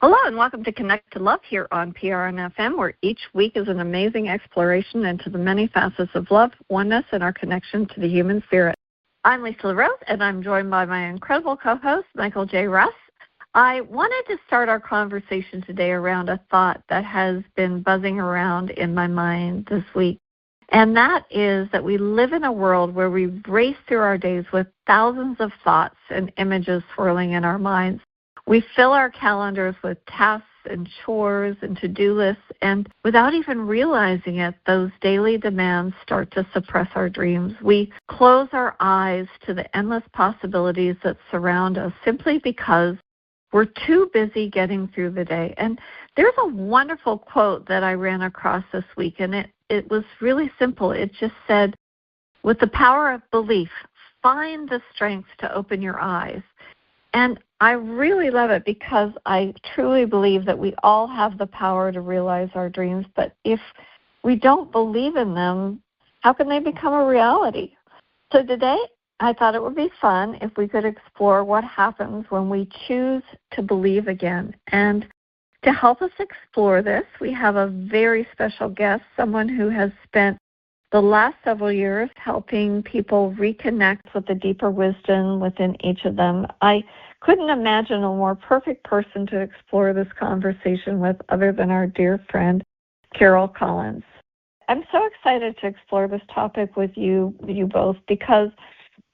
Hello and welcome to Connect to Love here on PRN-FM, where each week is an amazing exploration into the many facets of love, oneness, and our connection to the human spirit. I'm Lisa LeRose, and I'm joined by my incredible co-host, Michael J. Russ. I wanted to start our conversation today around a thought that has been buzzing around in my mind this week, and that is that we live in a world where we race through our days with thousands of thoughts and images swirling in our minds. We fill our calendars with tasks and chores and to-do lists, and without even realizing it, those daily demands start to suppress our dreams. We close our eyes to the endless possibilities that surround us simply because we're too busy getting through the day. And there's a wonderful quote that I ran across this week, and it was really simple. It just said, with the power of belief, find the strength to open your eyes. And I really love it because I truly believe that we all have the power to realize our dreams, but if we don't believe in them, how can they become a reality? So today, I thought it would be fun if we could explore what happens when we choose to believe again. And to help us explore this, we have a very special guest, someone who has spent the last several years helping people reconnect with the deeper wisdom within each of them. I couldn't imagine a more perfect person to explore this conversation with other than our dear friend, Carol Collins. I'm so excited to explore this topic with you both because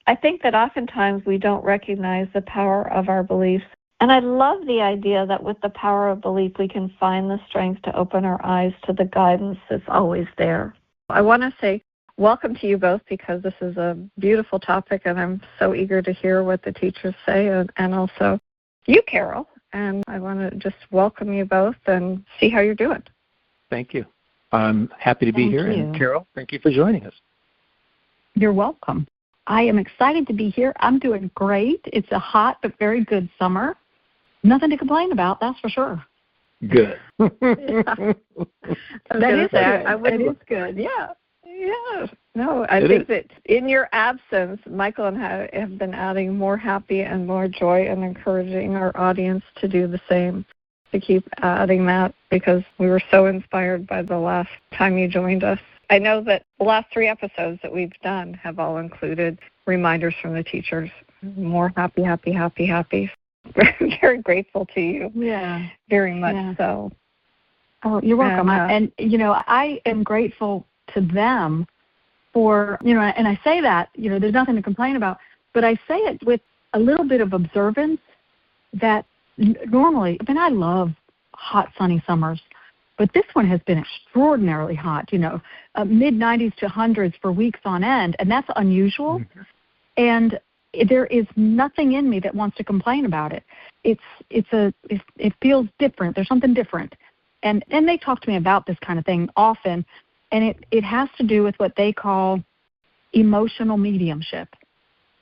I think that oftentimes we don't recognize the power of our beliefs. And I love the idea that with the power of belief, we can find the strength to open our eyes to the guidance that's always there. I want to say welcome to you both because this is a beautiful topic, and I'm so eager to hear what the teachers say, and also you, Carol. And I want to just welcome you both and see how you're doing. Thank you. I'm happy to be here. And Carol, thank you for joining us. You're welcome. I am excited to be here. I'm doing great. It's a hot but very good summer. Nothing to complain about, that's for sure. Good. That is good. Yeah. Yeah. No, I think that in your absence, Michael and I have been adding more happy and more joy and encouraging our audience to do the same, to keep adding that because we were so inspired by the last time you joined us. I know that the last 3 episodes that we've done have all included reminders from the teachers. More happy, happy, happy, happy. Very grateful to you. Yeah. Very much so. Oh, you're welcome. And I am grateful to them for, and I say that, there's nothing to complain about, but I say it with a little bit of observance that normally, I love hot, sunny summers, but this one has been extraordinarily hot, mid-90s to hundreds for weeks on end, and that's unusual. Mm-hmm. And there is nothing in me that wants to complain about it. It feels different. There's something different. And they talk to me about this kind of thing often, and it has to do with what they call emotional mediumship.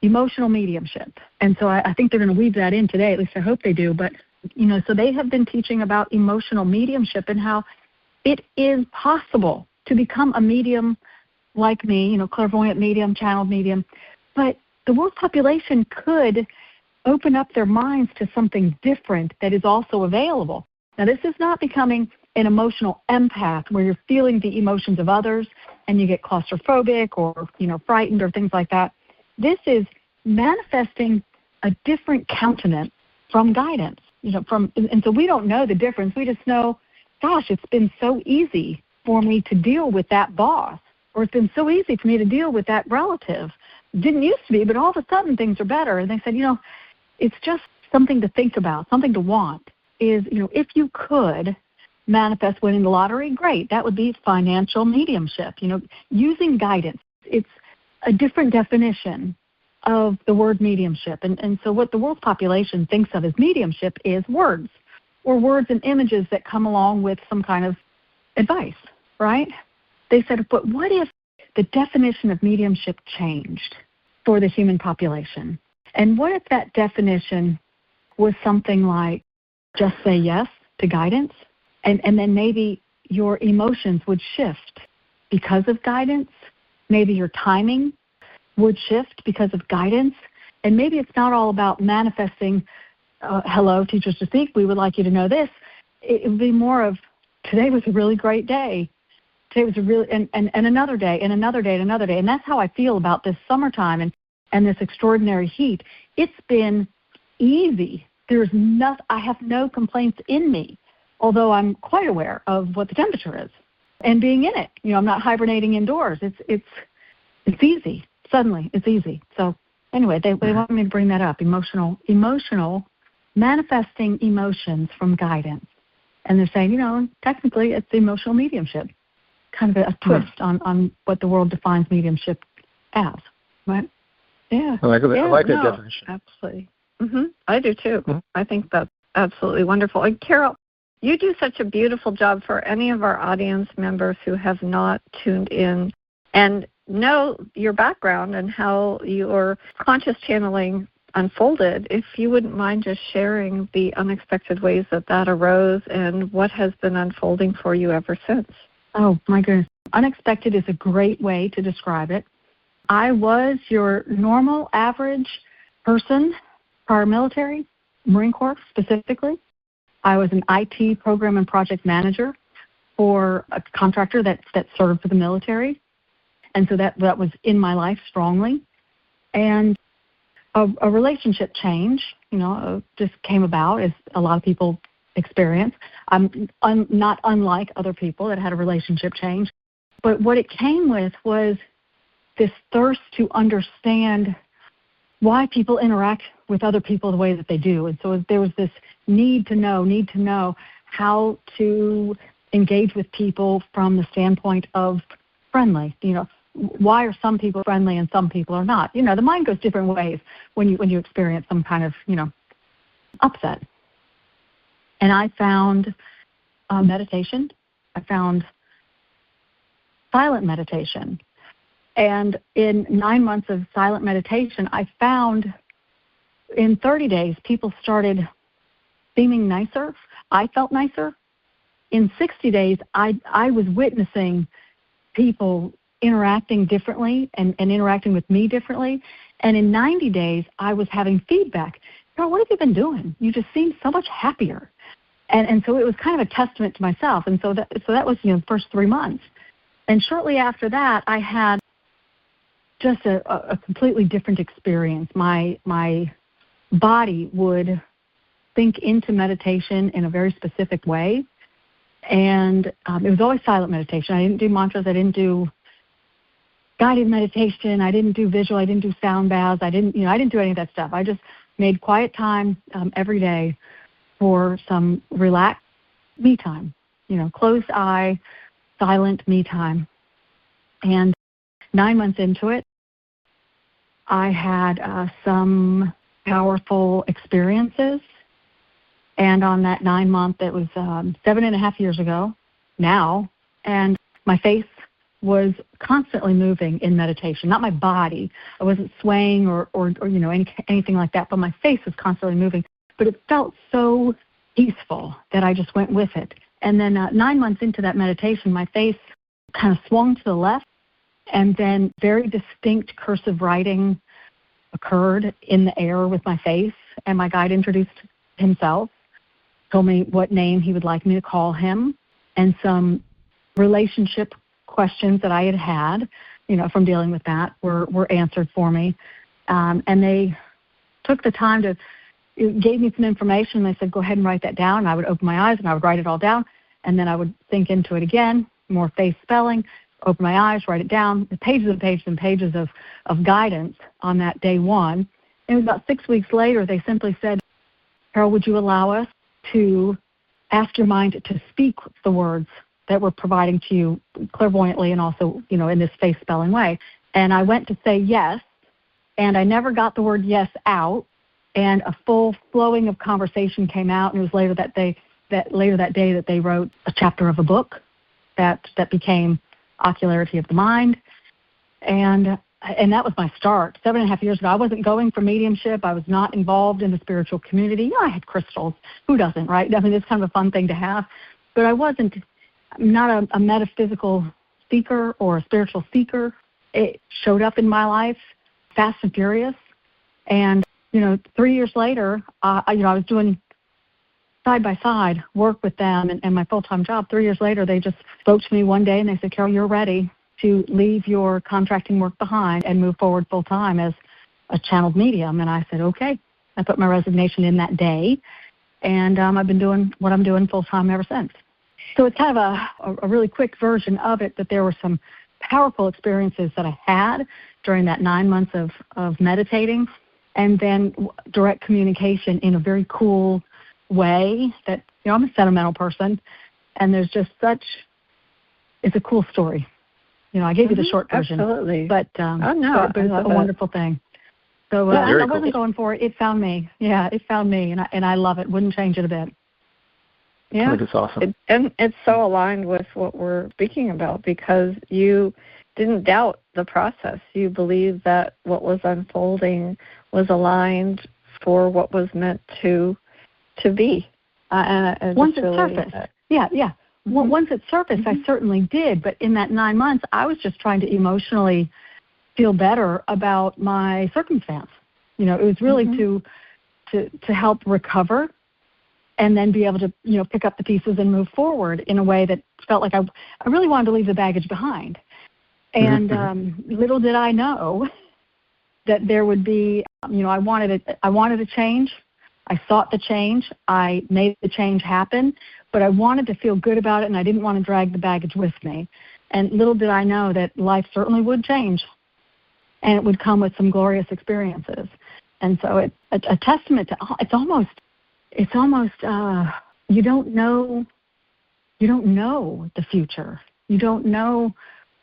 Emotional mediumship. And so I think they're going to weave that in today, at least I hope they do. But, so they have been teaching about emotional mediumship and how it is possible to become a medium like me, clairvoyant medium, channeled medium, but the world population could open up their minds to something different that is also available. Now, this is not becoming an emotional empath where you're feeling the emotions of others and you get claustrophobic or, frightened or things like that. This is manifesting a different countenance from guidance, and so we don't know the difference. We just know, gosh, it's been so easy for me to deal with that boss, or it's been so easy for me to deal with that relative. Didn't used to be, but all of a sudden things are better. And they said, it's just something to think about, something to want is, if you could manifest winning the lottery, great. That would be financial mediumship, using guidance. It's a different definition of the word mediumship. And so what the world population thinks of as mediumship is words or words and images that come along with some kind of advice, right? They said, but what if the definition of mediumship changed for the human population? And what if that definition was something like just say yes to guidance, and then maybe your emotions would shift because of guidance, maybe your timing would shift because of guidance, and maybe it's not all about manifesting hello, teachers to speak, we would like you to know this. It would be more of, today was a really great day. Today was a really, and another day, and another day, and another day. And that's how I feel about this summertime and this extraordinary heat. It's been easy. I have no complaints in me, although I'm quite aware of what the temperature is. And being in it, I'm not hibernating indoors. It's easy. Suddenly, it's easy. So anyway, they want me to bring that up, emotional, manifesting emotions from guidance. And they're saying, technically it's emotional mediumship, kind of a twist on what the world defines mediumship as, right? Yeah. I like that definition. Absolutely. I do too. I think that's absolutely wonderful. And Carol, you do such a beautiful job for any of our audience members who have not tuned in and know your background and how your conscious channeling unfolded. If you wouldn't mind just sharing the unexpected ways that arose and what has been unfolding for you ever since. Oh, my goodness. Unexpected is a great way to describe it. I was your normal, average person, prior military, Marine Corps specifically. I was an IT program and project manager for a contractor that served for the military. And so that was in my life strongly. And a relationship change, just came about, as a lot of people experience. I'm not unlike other people that had a relationship change. But what it came with was this thirst to understand why people interact with other people the way that they do. And so there was this need to know how to engage with people from the standpoint of friendly. Why are some people friendly and some people are not? The mind goes different ways when you experience some kind of, upset. And I found meditation. I found silent meditation. And in 9 months of silent meditation, I found in 30 days, people started seeming nicer. I felt nicer. In 60 days, I was witnessing people interacting differently and interacting with me differently. And in 90 days, I was having feedback. Girl, what have you been doing? You just seem so much happier. And so it was kind of a testament to myself. And so that was, the first 3 months. And shortly after that, I had just a completely different experience. My body would sink into meditation in a very specific way. And it was always silent meditation. I didn't do mantras. I didn't do guided meditation. I didn't do visual. I didn't do sound baths. I didn't do any of that stuff. I just made quiet time every day for some relaxed me time, closed eye, silent me time. And 9 months into it, I had some powerful experiences. And on that 9 month, it was 7.5 years ago now, and my face was constantly moving in meditation, not my body. I wasn't swaying or anything like that, but my face was constantly moving. But it felt so peaceful that I just went with it. And then 9 months into that meditation, my face kind of swung to the left, and then very distinct cursive writing occurred in the air with my face, and my guide introduced himself, told me what name he would like me to call him, and some relationship questions that I had, from dealing with that were answered for me. And they took the time gave me some information. They said, go ahead and write that down. And I would open my eyes and I would write it all down. And then I would think into it again, more face spelling, open my eyes, write it down, pages and pages and pages of guidance on that day one. And about 6 weeks later, they simply said, Carol, would you allow us to ask your mind to speak the words that we're providing to you clairvoyantly and also, in this face spelling way? And I went to say yes, and I never got the word yes out, and a full flowing of conversation came out, and it was later that day that they wrote a chapter of a book that became Ocularity of the Mind. And that was my start. 7.5 years ago, I wasn't going for mediumship. I was not involved in the spiritual community. I had crystals. Who doesn't, right? I mean, it's kind of a fun thing to have. But I'm not a metaphysical seeker or a spiritual seeker. It showed up in my life fast and furious. And 3 years later, I was doing side-by-side work with them and my full-time job. 3 years later, they just spoke to me one day and they said, Carol, you're ready to leave your contracting work behind and move forward full-time as a channeled medium. And I said, okay. I put my resignation in that day, and I've been doing what I'm doing full-time ever since. So it's kind of a really quick version of it, that there were some powerful experiences that I had during that 9 months of meditating, and then direct communication in a very cool way that, I'm a sentimental person, and there's just it's a cool story. I gave you the short version. Absolutely. But, but it's a wonderful thing. So I wasn't going for it. It found me. Yeah, it found me, and I love it. Wouldn't change it a bit. Yeah, I think it's awesome. And it's so aligned with what we're speaking about, because you didn't doubt the process. You believed that what was unfolding was aligned for what was meant to be. And once it surfaced. Yeah. Mm-hmm. Well, once it surfaced, I certainly did. But in that 9 months, I was just trying to emotionally feel better about my circumstance. It was really to help recover, and then be able to, pick up the pieces and move forward in a way that felt like I really wanted to leave the baggage behind. And little did I know that there would be, I wanted a change. I sought the change. I made the change happen, but I wanted to feel good about it, and I didn't want to drag the baggage with me. And little did I know that life certainly would change, and it would come with some glorious experiences. And so it's a testament to, it's almost you don't know the future. You don't know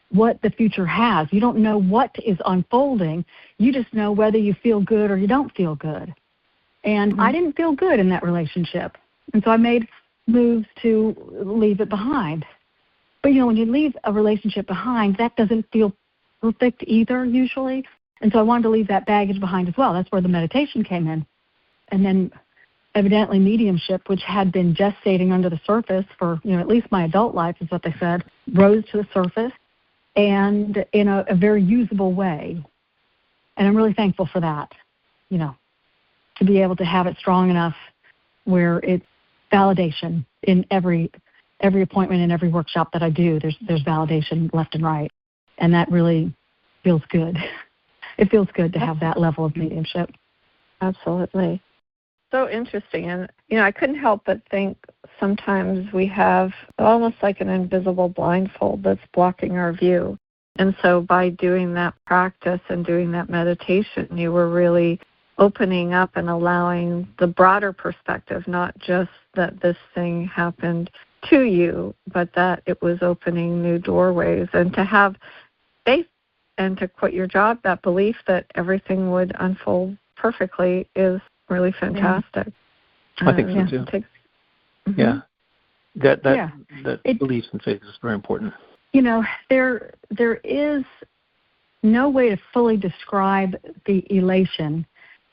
what the future has. You don't know what is unfolding. You just know whether you feel good or you don't feel good. And I didn't feel good in that relationship. And so I made moves to leave it behind. But, when you leave a relationship behind, that doesn't feel perfect either, usually. And so I wanted to leave that baggage behind as well. That's where the meditation came in. And then evidently mediumship, which had been gestating under the surface for, at least my adult life is what they said, rose to the surface, and in a very usable way. And I'm really thankful for that, to be able to have it strong enough where it's validation in every appointment and every workshop that I do. There's validation left and right. And that really feels good. It feels good to have that level of mediumship. Absolutely. So interesting. And, I couldn't help but think sometimes we have almost like an invisible blindfold that's blocking our view. And so by doing that practice and doing that meditation, you were really opening up and allowing the broader perspective, not just that this thing happened to you, but that it was opening new doorways, and to have faith and to quit your job, that belief that everything would unfold perfectly is really fantastic. I think so too. Yeah. That belief and faith is very important. There is no way to fully describe the elation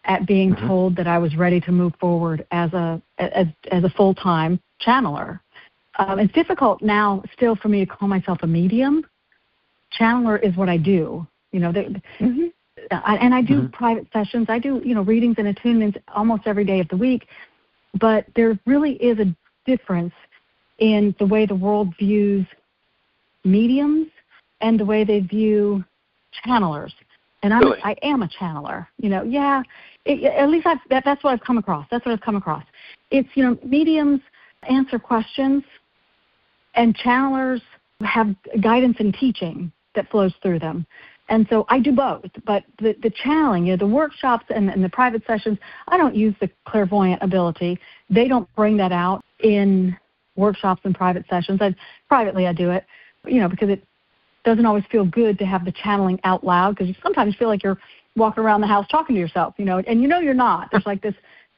at being told that I was ready to move forward as a full-time channeler. It's difficult now still for me to call myself a medium. Channeler is what I do. And I do private sessions. I do, readings and attunements almost every day of the week. But there really is a difference in the way the world views mediums and the way they view channelers. And I am a channeler. At least that's what I've come across. It's, mediums answer questions, and channelers have guidance and teaching that flows through them. And so I do both. But the channeling, the workshops and the private sessions, I don't use the clairvoyant ability. They don't bring that out in workshops and private sessions. Privately I do it, because it doesn't always feel good to have the channeling out loud, because you sometimes feel like you're walking around the house talking to yourself, and you're not. There's like this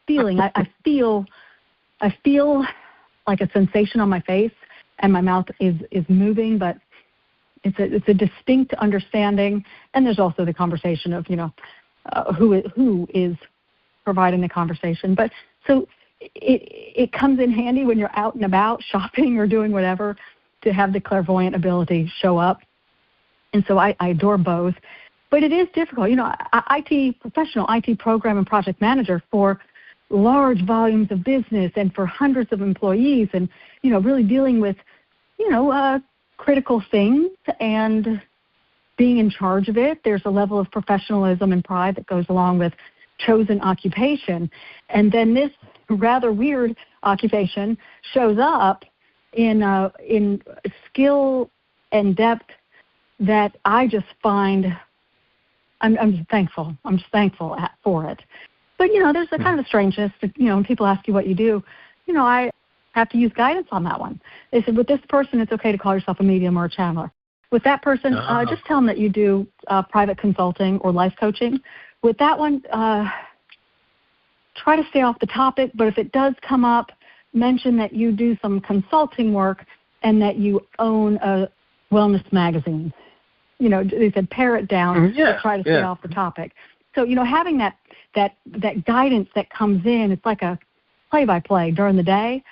feeling. I feel like a sensation on my face, and my mouth is moving, but it's a distinct understanding. And there's also the conversation of who is providing the conversation. But so it comes in handy when you're out and about shopping or doing whatever to have the clairvoyant ability show up. And so I adore both. But it is difficult. Professional IT program and project manager for large volumes of business and for hundreds of employees and, really dealing with, critical things and being in charge of it. There's a level of professionalism and pride that goes along with chosen occupation. And then this rather weird occupation shows up in skill and depth that I just find I'm just thankful. I'm just thankful for it. But, there's a kind of a strangeness to, when people ask you what you do, I have to use guidance on that one. They said, with this person, it's okay to call yourself a medium or a channeler. With that person, just tell them that you do private consulting or life coaching. With that one, try to stay off the topic, but if it does come up, mention that you do some consulting work and that you own a wellness magazine. They said pare it down, but try to stay off the topic. So, having that guidance that comes in, it's like a play-by-play during the day,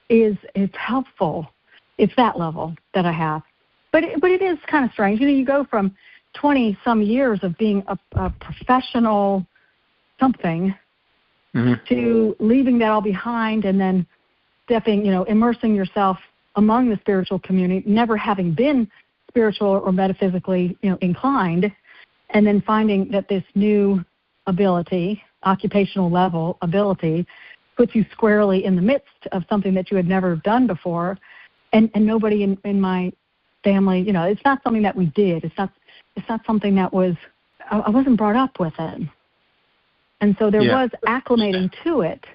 it's helpful. It's that level that I have. But it is kind of strange. You go from 20-some years of being a professional something to leaving that all behind and then immersing yourself among the spiritual community, never having been spiritual or metaphysically, inclined, and then finding that this new ability, occupational level ability, puts you squarely in the midst of something that you had never done before, and nobody in my family, it's not something that we did. It's not something that was. I wasn't brought up with it, and so there was acclimating to it,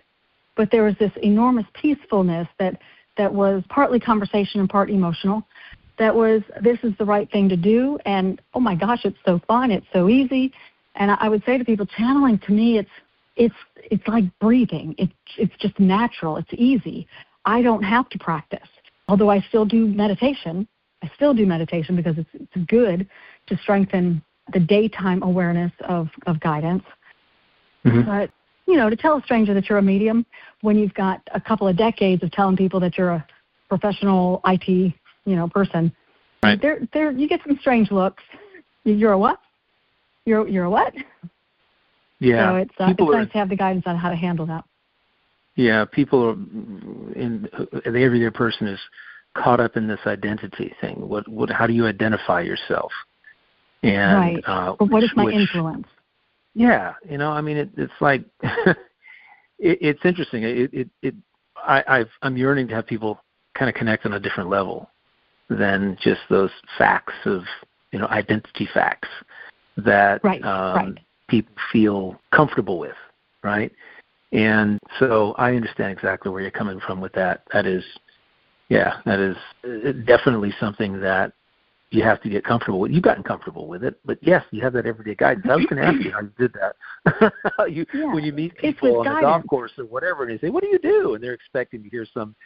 but there was this enormous peacefulness that was partly conversation and part emotional. That was, this is the right thing to do, and oh my gosh, it's so fun, it's so easy. And I would say to people, channeling to me, it's like breathing. It's just natural. It's easy. I don't have to practice, although I still do meditation. I still do meditation because it's good to strengthen the daytime awareness of guidance. But to tell a stranger that you're a medium when you've got a couple of decades of telling people that you're a professional IT person, right? There you get some strange looks. You're a what? You're a what? Yeah. So it's nice to have the guidance on how to handle that. Yeah, people are the everyday person is caught up in this identity thing. How do you identify yourself? And right. What is my influence? Yeah, it's like it's interesting. I'm yearning to have people kind of connect on a different level than just those facts of identity facts that people feel comfortable with, right? And so I understand exactly where you're coming from with that. That is definitely something that you have to get comfortable with. You've gotten comfortable with it, but yes, you have that everyday guidance. I was going to ask you how you did that. When you meet people on the golf course or whatever, and they say, "What do you do?" and they're expecting to hear some,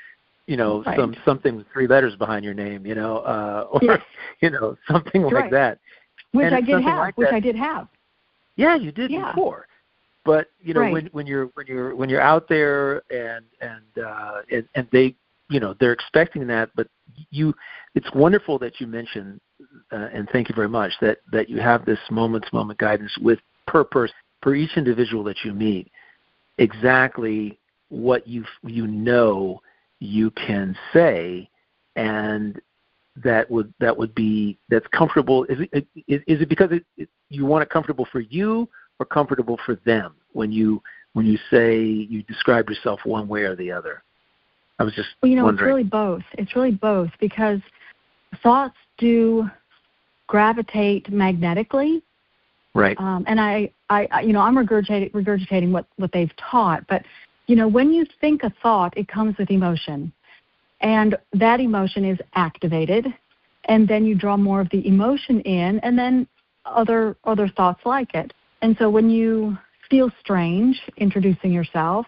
something with 3 letters behind your name, or something like that. Which I did have. Yeah, you did before. But when you're out there and they they're expecting that, but it's wonderful that you mentioned and thank you very much that you have this moment to moment guidance with per person, for each individual that you meet, exactly what you can say, and that's comfortable. Is it because you want it comfortable for you or comfortable for them when you say you describe yourself one way or the other? I was just wondering. It's really both. It's really both, because thoughts do gravitate magnetically. Right. And I'm regurgitating what they've taught. But, when you think a thought, it comes with emotion. And that emotion is activated. And then you draw more of the emotion in, and then other thoughts like it. And so when you feel strange introducing yourself,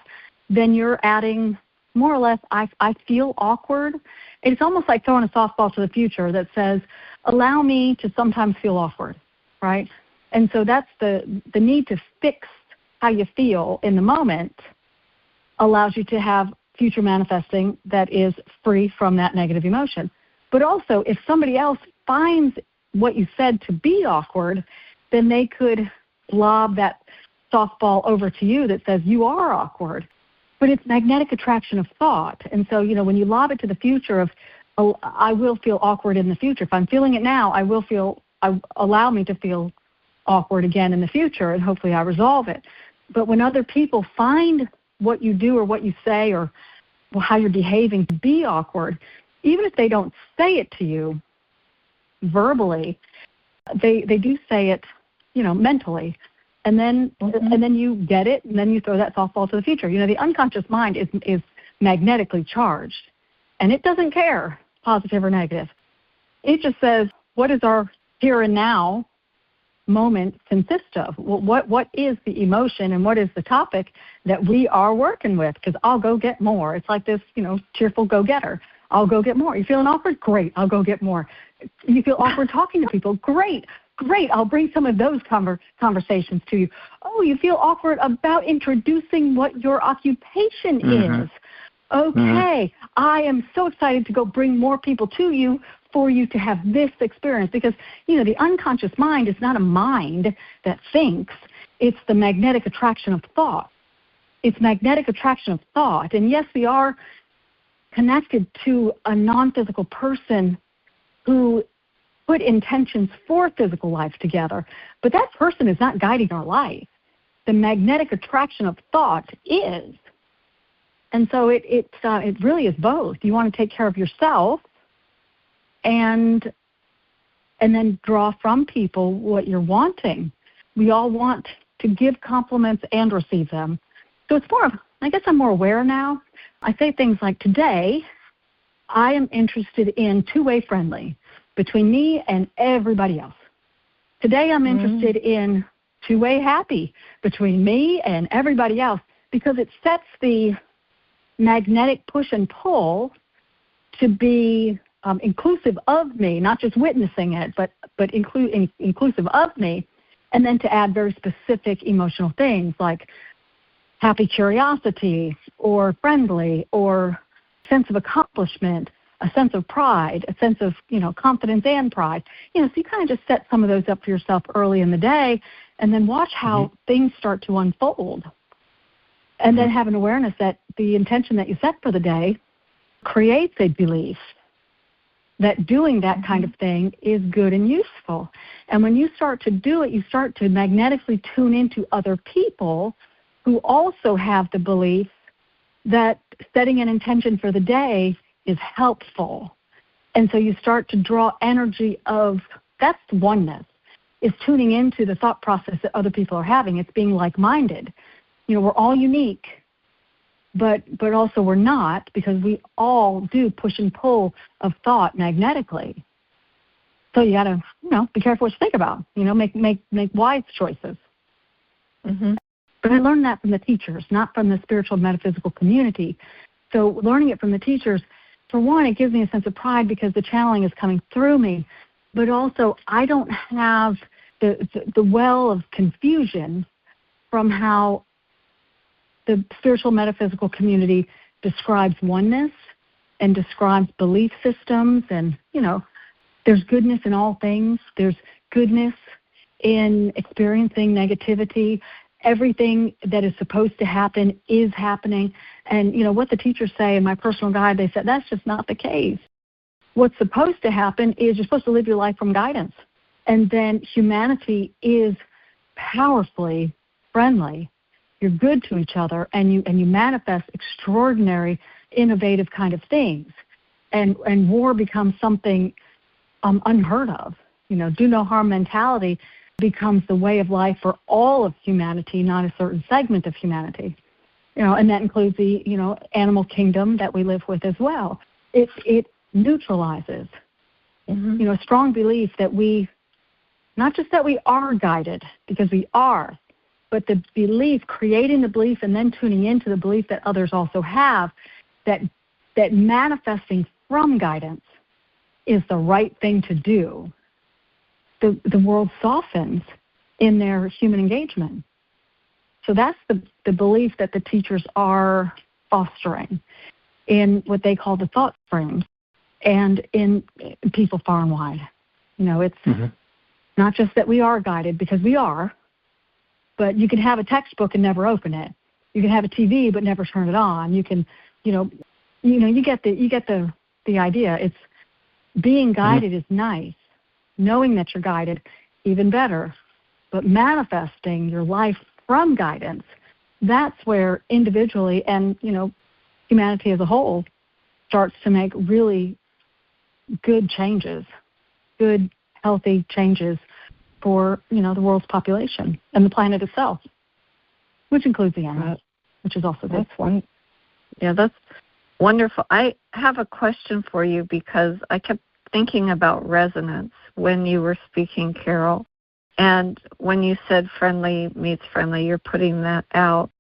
then you're adding more or less, I feel awkward. It's almost like throwing a softball to the future that says, allow me to sometimes feel awkward, right? And so that's the need to fix how you feel in the moment allows you to have future manifesting that is free from that negative emotion. But also, if somebody else finds what you said to be awkward, then they could lob that softball over to you that says you are awkward. But it's magnetic attraction of thought. And so, when you lob it to the future of, oh, I will feel awkward in the future. If I'm feeling it now, allow me to feel awkward again in the future, and hopefully I resolve it. But when other people find what you do or what you say or how you're behaving to be awkward, even if they don't say it to you verbally, they do say it, mentally. And then you get it, and then you throw that softball to the future. The unconscious mind is magnetically charged, and it doesn't care, positive or negative. It just says, what is our here and now moment consist of? What is the emotion and what is the topic that we are working with? Because I'll go get more. It's like this, cheerful go-getter. I'll go get more. You feeling awkward? Great, I'll go get more. You feel awkward talking to people? Great, I'll bring some of those conversations to you. Oh, you feel awkward about introducing what your occupation is. Okay, I am so excited to go bring more people to you for you to have this experience, because, the unconscious mind is not a mind that thinks. It's the magnetic attraction of thought. It's magnetic attraction of thought. And yes, we are connected to a non-physical person who put intentions for physical life together, but that person is not guiding our life. The magnetic attraction of thought is. And so it really is both. You want to take care of yourself and then draw from people what you're wanting. We all want to give compliments and receive them. So it's more of, I guess I'm more aware now. I say things like, today I am interested in two-way friendly between me and everybody else. Today I'm interested in two-way happy between me and everybody else, because it sets the magnetic push and pull to be inclusive of me, not just witnessing it, but inclusive of me, and then to add very specific emotional things like happy curiosity or friendly or sense of accomplishment, a sense of pride, a sense of, confidence and pride. So you kind of just set some of those up for yourself early in the day, and then watch how things start to unfold. And then have an awareness that the intention that you set for the day creates a belief that doing that kind of thing is good and useful. And when you start to do it, you start to magnetically tune into other people who also have the belief that setting an intention for the day is helpful. And so you start to draw energy of, that's oneness, is tuning into the thought process that other people are having. It's being like-minded. We're all unique, but also we're not, because we all do push and pull of thought magnetically. So you got to, be careful what you think about. Make wise choices. But I learned that from the teachers, not from the spiritual metaphysical community. So learning it from the teachers, for one, it gives me a sense of pride because the channeling is coming through me, but also I don't have the well of confusion from how the spiritual metaphysical community describes oneness and describes belief systems. And, there's goodness in all things. There's goodness in experiencing negativity. Everything that is supposed to happen is happening. And, what the teachers say in my personal guide, they said that's just not the case. What's supposed to happen is you're supposed to live your life from guidance. And then humanity is powerfully friendly. You're good to each other, and you manifest extraordinary, innovative kind of things. And war becomes something unheard of. Do no harm mentality becomes the way of life for all of humanity, not a certain segment of humanity. And that includes the, animal kingdom that we live with as well. It neutralizes, a strong belief that not just that we are guided, because we are, but the belief, creating the belief and then tuning into the belief that others also have, that manifesting from guidance is the right thing to do. The world softens in their human engagement. So that's the belief that the teachers are fostering in what they call the thought frames and in people far and wide. It's Not just that we are guided, because we are, but you can have a textbook and never open it. You can have a TV but never turn it on. You can, you get the idea. It's being guided is nice. Knowing that you're guided, even better. But manifesting your life from guidance, that's where individually and, humanity as a whole starts to make really good changes, good, healthy changes for, the world's population and the planet itself, which includes the animals, which is also good. That's one. Yeah, that's wonderful. I have a question for you because I kept thinking about resonance when you were speaking, Carol. And when you said friendly meets friendly, you're putting that out.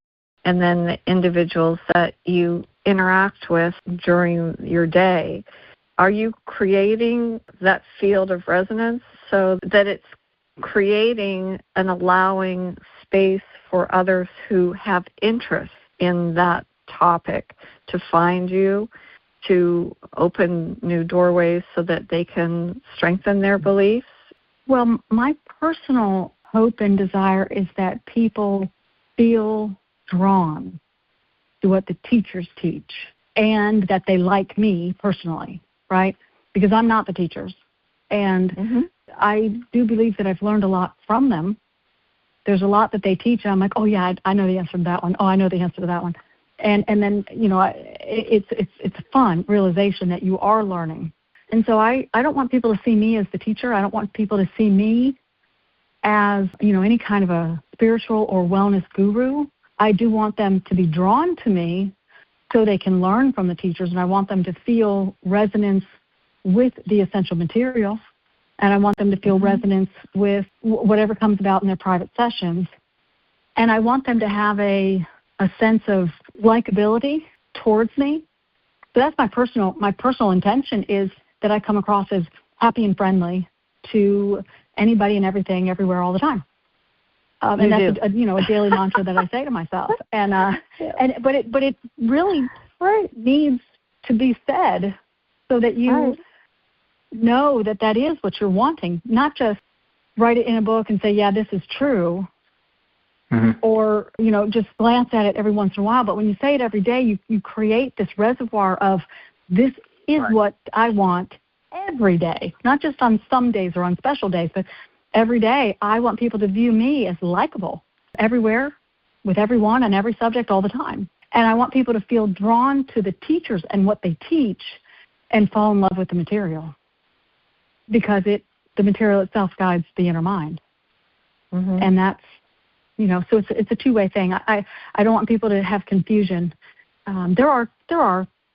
And then the individuals that you interact with during your day, are you creating that field of resonance so that it's creating and allowing space for others who have interest in that topic to find you, to open new doorways so that they can strengthen their beliefs? Well, my personal hope and desire is that people feel drawn to what the teachers teach and that they like me personally, right? Because I'm not the teachers. And I do believe that I've learned a lot from them. There's a lot that they teach, and I'm like, oh, yeah, I know the answer to that one. Oh, I know the answer to that one. And then, it's a fun realization that you are learning. And so I don't want people to see me as the teacher. I don't want people to see me as, any kind of a spiritual or wellness guru. I do want them to be drawn to me so they can learn from the teachers, and I want them to feel resonance with the essential material, and I want them to feel resonance with whatever comes about in their private sessions. And I want them to have a sense of likability towards me. So that's my personal intention, is that I come across as happy and friendly to anybody and everything, everywhere, all the time. And that's a daily mantra that I say to myself. And but it really needs to be said so that you know that is what you're wanting, not just write it in a book and say, yeah, this is true. Or, just glance at it every once in a while. But when you say it every day, you create this reservoir of this is what I want every day, not just on some days or on special days, but every day. I want people to view me as likable everywhere, with everyone, and every subject, all the time. And I want people to feel drawn to the teachers and what they teach and fall in love with the material, because the material itself guides the inner mind. And that's, so it's a two-way thing. I don't want people to have confusion. There are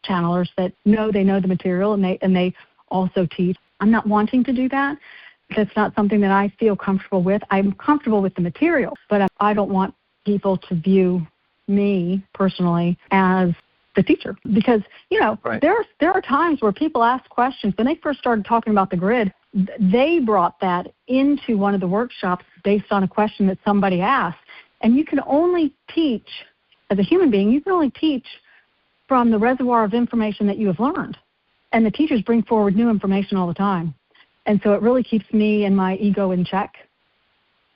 channelers that they know the material and they also teach. I'm not wanting to do that. That's not something that I feel comfortable with. I'm comfortable with the material, but I don't want people to view me personally as the teacher, because there are times where people ask questions. When they first started talking about the grid, they brought that into one of the workshops based on a question that somebody asked. And you can only teach, as a human being, you can only teach from the reservoir of information that you have learned. And the teachers bring forward new information all the time. And so it really keeps me and my ego in check.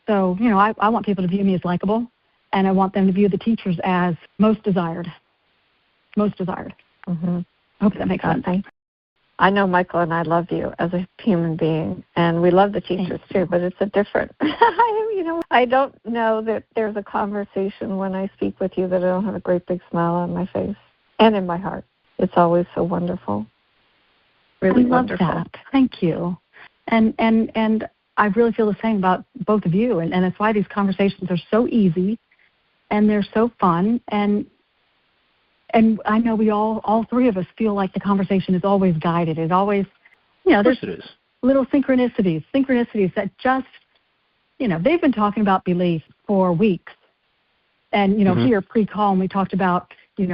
So, I want people to view me as likable, and I want them to view the teachers as most desired. Most desired. I hope that makes sense. I know Michael and I love you as a human being, and we love the teachers too, but it's a different, I don't know that there's a conversation when I speak with you that I don't have a great big smile on my face and in my heart. It's always so wonderful. Really wonderful. I love that. Thank you. And I really feel the same about both of you, and that's why these conversations are so easy, and they're so fun, and I know we all three of us feel like the conversation is always guided. It's always, there's little synchronicities that just, they've been talking about belief for weeks. And, here pre-call, and we talked about, we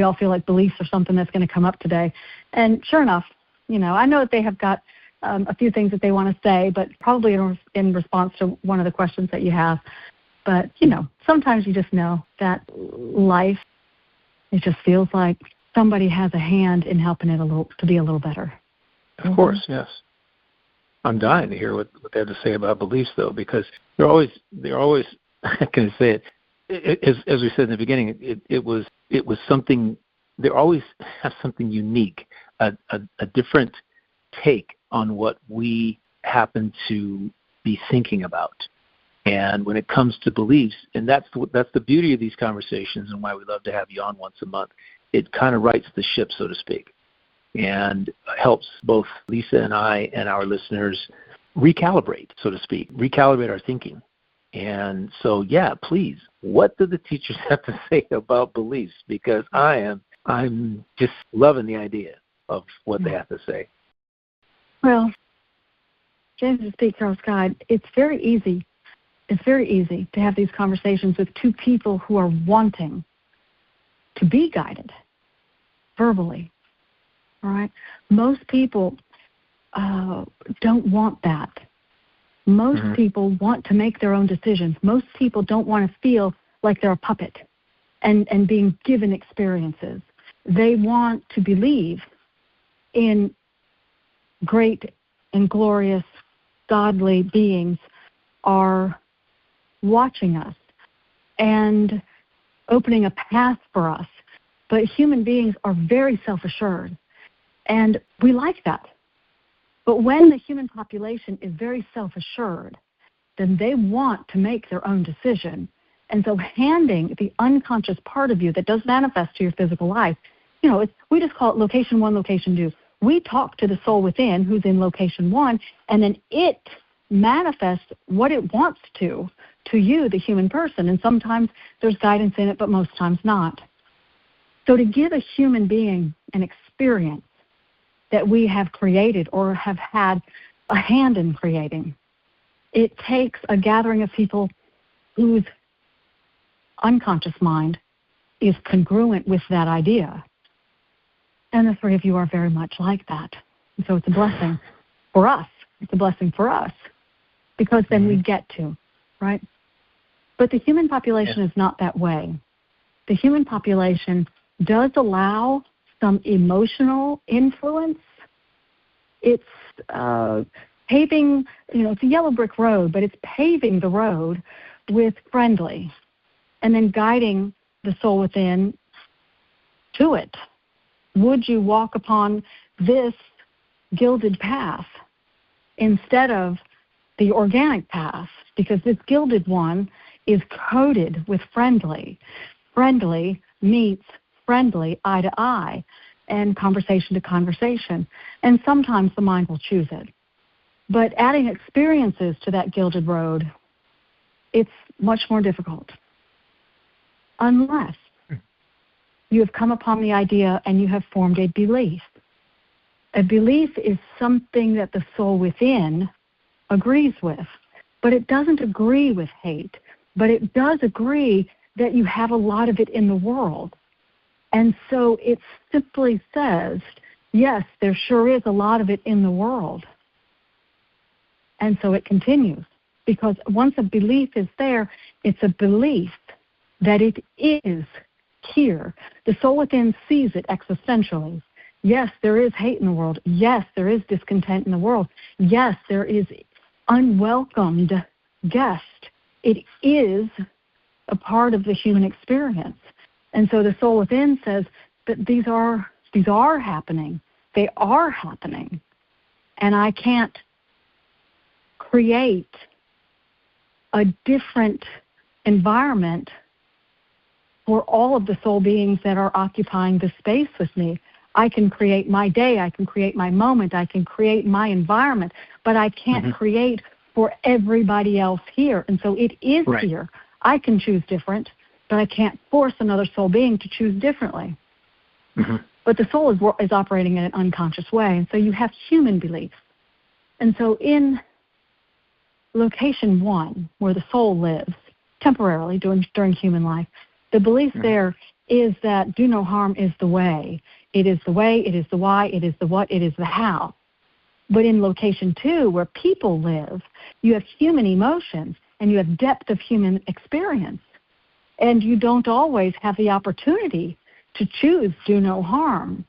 all feel like beliefs are something that's going to come up today. And sure enough, I know that they have got a few things that they want to say, but probably in response to one of the questions that you have. But, sometimes you just know that life, it just feels like somebody has a hand in helping it to be a little better. Of course, yes. I'm dying to hear what they have to say about beliefs, though, because they're always. I can say it as we said in the beginning. It was something. They always have something unique, a different take on what we happen to be thinking about. And when it comes to beliefs, and that's the beauty of these conversations, and why we love to have you on once a month. It kind of rights the ship, so to speak, and helps both Lisa and I and our listeners recalibrate, so to speak, recalibrate our thinking. And so, yeah, please, what do the teachers have to say about beliefs? Because I'm just loving the idea of what they have to say. Well, James' Speak Carol's Guide, it's very easy. It's very easy to have these conversations with two people who are wanting to be guided verbally. All right? Most people don't want that. Most people want to make their own decisions. Most people don't want to feel like they're a puppet and being given experiences. They want to believe in great and glorious, godly beings are watching us and opening a path for us. But human beings are very self-assured, and we like that. But when the human population is very self-assured, then they want to make their own decision. And so handing the unconscious part of you that does manifest to your physical life, we just call it location 1, location 2. We talk to the soul within who's in location 1, and then it manifests what it wants to you, the human person. And sometimes there's guidance in it, but most times not. So to give a human being an experience that we have created or have had a hand in creating, it takes a gathering of people whose unconscious mind is congruent with that idea. And the three of you are very much like that. And so it's a blessing for us. It's a blessing for us because then we get to, right? But the human population is not that way. The human population does allow some emotional influence. It's paving, it's a yellow brick road, but it's paving the road with friendly and then guiding the soul within to it. Would you walk upon this gilded path instead of the organic path? Because this gilded one is coated with friendly. Friendly meets friendly, eye to eye, and conversation to conversation. And sometimes the mind will choose it. But adding experiences to that gilded road, it's much more difficult. Unless you have come upon the idea and you have formed a belief. A belief is something that the soul within agrees with. But it doesn't agree with hate. But it does agree that you have a lot of it in the world. And so it simply says, yes, there sure is a lot of it in the world. And so it continues. Because once a belief is there, it's a belief that it is here. The soul within sees it existentially. Yes, there is hate in the world. Yes, there is discontent in the world. Yes, there is unwelcomed guest. It is a part of the human experience. And so the soul within says that these are happening. They are happening. And I can't create a different environment for all of the soul beings that are occupying the space with me. I can create my day, I can create my moment, I can create my environment, but I can't create for everybody else here. And so it is here. I can choose different, but I can't force another soul being to choose differently. But the soul is operating in an unconscious way, and so you have human beliefs. And so in location 1, where the soul lives temporarily during human life, the belief there is that do no harm is the way. It is the way, it is the why, it is the what, it is the how. But in location 2, where people live, you have human emotions and you have depth of human experience. And you don't always have the opportunity to choose do no harm,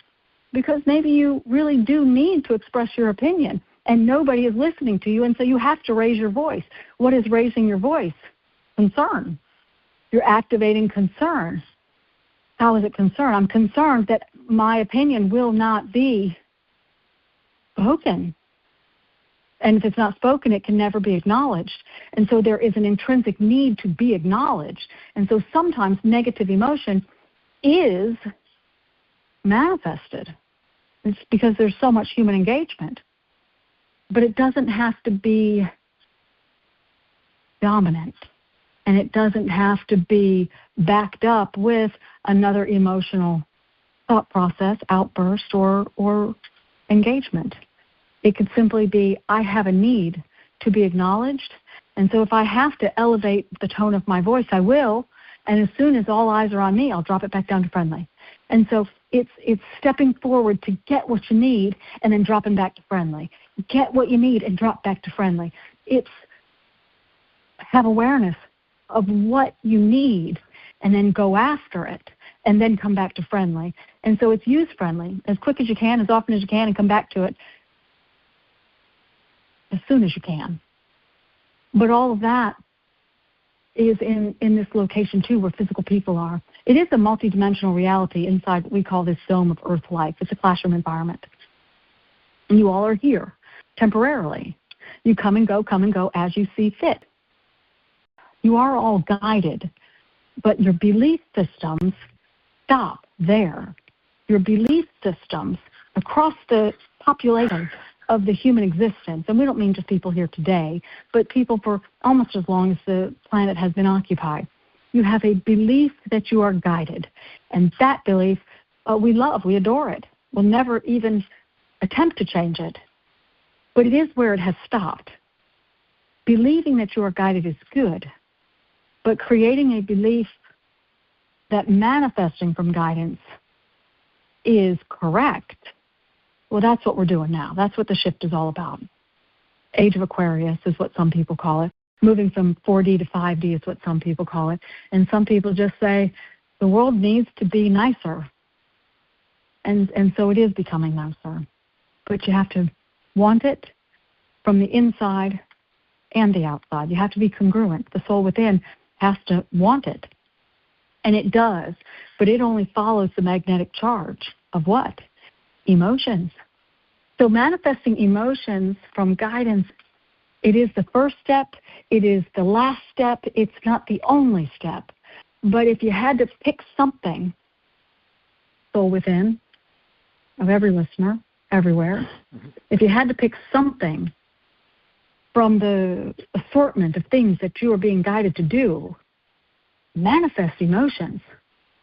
because maybe you really do need to express your opinion. and nobody is listening to you, and so you have to raise your voice. What is raising your voice? Concern. You're activating concern. How is it concern? I'm concerned that my opinion will not be spoken. And if it's not spoken, it can never be acknowledged. And so there is an intrinsic need to be acknowledged. And so sometimes negative emotion is manifested. It's because there's so much human engagement. But it doesn't have to be dominant. And it doesn't have to be backed up with another emotional thought process, outburst, or engagement. It could simply be, I have a need to be acknowledged, and so if I have to elevate the tone of my voice, I will, and as soon as all eyes are on me, I'll drop it back down to friendly. And so it's stepping forward to get what you need and then dropping back to friendly. Get what you need and drop back to friendly. It's have awareness of what you need and then go after it and then come back to friendly. And so it's use friendly as quick as you can, as often as you can, and come back to it as soon as you can. But all of that is in this location, too, where physical people are. It is a multidimensional reality inside what we call this dome of Earth life. It's a classroom environment. And you all are here temporarily. You come and go as you see fit. You are all guided, but your belief systems stop there. Your belief systems across the population of the human existence, and we don't mean just people here today, but people for almost as long as the planet has been occupied. You have a belief that you are guided, and that belief we love, we adore it. We'll never even attempt to change it, but it is where it has stopped. Believing that you are guided is good, but creating a belief that manifesting from guidance is correct, well, that's what we're doing now. That's what the shift is all about. Age of Aquarius is what some people call it. Moving from 4D to 5D is what some people call it. And some people just say, the world needs to be nicer. And so it is becoming nicer. But you have to want it from the inside and the outside. You have to be congruent. The soul within has to want it. And it does. But it only follows the magnetic charge of what? Emotions. So manifesting emotions from guidance, it is the first step, it is the last step, it's not the only step. But if you had to pick something, soul within, of every listener, everywhere, if you had to pick something from the assortment of things that you are being guided to do, manifest emotions.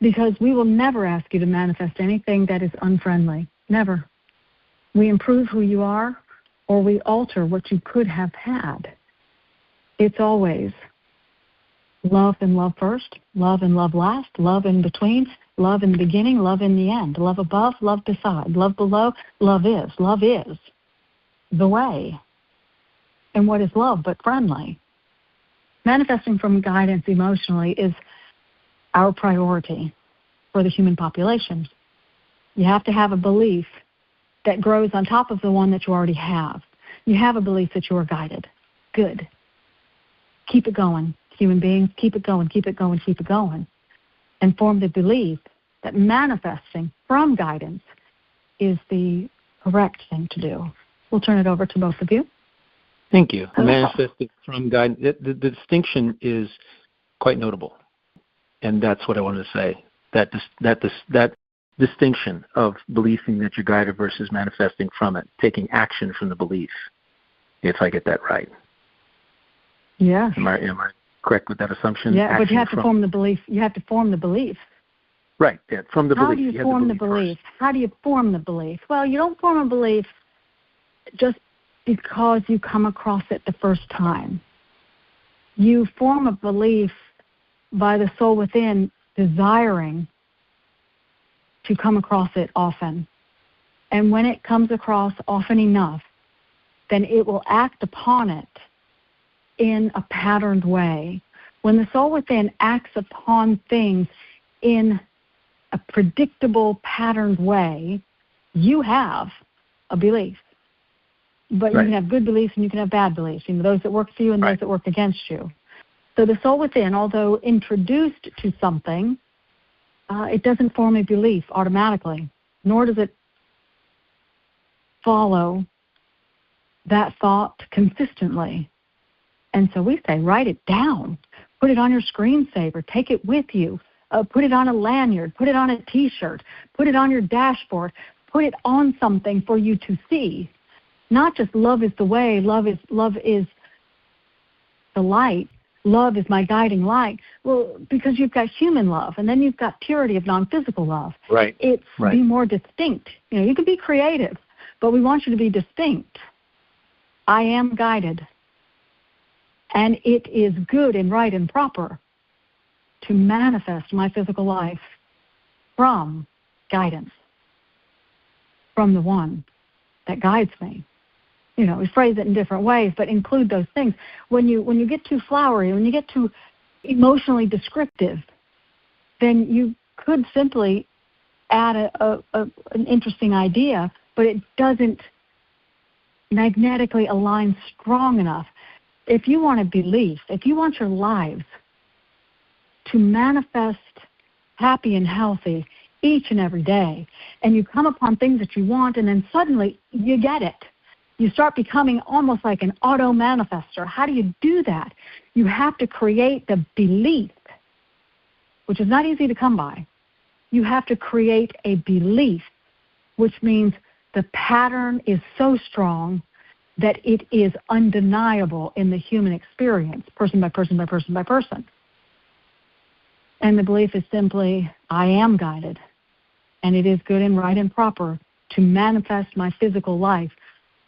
Because we will never ask you to manifest anything that is unfriendly. Never. We improve who you are, or we alter what you could have had. It's always love and love first, love and love last, love in between, love in the beginning, love in the end, love above, love beside, love below, love is. Love is the way. And what is love but friendly? Manifesting from guidance emotionally is our priority for the human population. You have to have a belief that grows on top of the one that you already have. You have a belief that you are guided. Good. Keep it going, human beings. Keep it going, keep it going, keep it going. And form the belief that manifesting from guidance is the correct thing to do. We'll turn it over to both of you. Thank you. Manifesting from guidance, the distinction is quite notable. And that's what I wanted to say. That distinction of believing that you're guided versus manifesting from it, taking action from the belief, if I get that right. Yeah. Am I correct with that assumption? Yeah, but you have to form the belief. You have to form the belief. Right, yeah, from the belief. How do you form the belief? How do you form the belief? Well, you don't form a belief just because you come across it the first time. You form a belief by the soul within desiring to come across it often. And when it comes across often enough, then it will act upon it in a patterned way. When the soul within acts upon things in a predictable, patterned way, you have a belief. But you can have good beliefs and you can have bad beliefs, those that work for you and those that work against you. So the soul within, although introduced to something, it doesn't form a belief automatically, nor does it follow that thought consistently. And so we say, write it down. Put it on your screensaver. Take it with you. Put it on a lanyard. Put it on a T-shirt. Put it on your dashboard. Put it on something for you to see. Not just love is the way, love is the light, love is my guiding light. Well, because you've got human love, and then you've got purity of non-physical love. Right. It's be more distinct. You can be creative, but we want you to be distinct. I am guided. And it is good and right and proper to manifest my physical life from guidance, from the one that guides me. We phrase it in different ways, but include those things. When you get too flowery, when you get too emotionally descriptive, then you could simply add an interesting idea, but it doesn't magnetically align strong enough. If you want a belief, if you want your lives to manifest happy and healthy each and every day, and you come upon things that you want, and then suddenly you get it. You start becoming almost like an auto-manifester. How do you do that? You have to create the belief, which is not easy to come by. You have to create a belief, which means the pattern is so strong that it is undeniable in the human experience, person by person by person by person. And the belief is simply, I am guided, and it is good and right and proper to manifest my physical life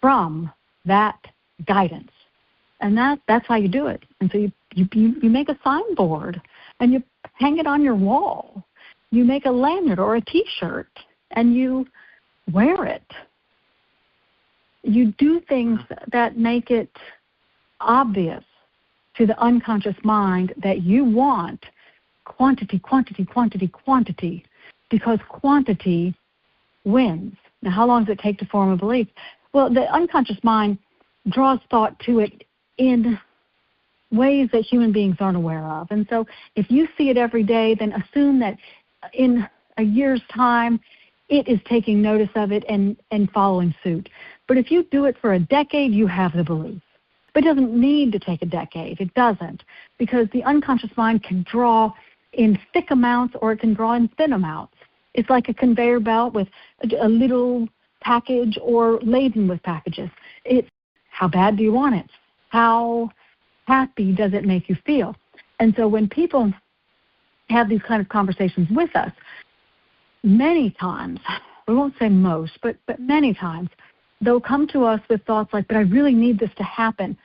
from that guidance. And that's how you do it. And so you make a signboard, and you hang it on your wall. You make a lanyard or a T-shirt, and you wear it. You do things that make it obvious to the unconscious mind that you want quantity, quantity, quantity, quantity, because quantity wins. Now, how long does it take to form a belief? Well, the unconscious mind draws thought to it in ways that human beings aren't aware of. And so if you see it every day, then assume that in a year's time, it is taking notice of it and following suit. But if you do it for a decade, you have the belief. But it doesn't need to take a decade. It doesn't, because the unconscious mind can draw in thick amounts or it can draw in thin amounts. It's like a conveyor belt with a little package or laden with packages. It's how bad do you want it? How happy does it make you feel? And so when people have these kind of conversations with us, many times, we won't say most, but many times, they'll come to us with thoughts like, but I really need this to happen.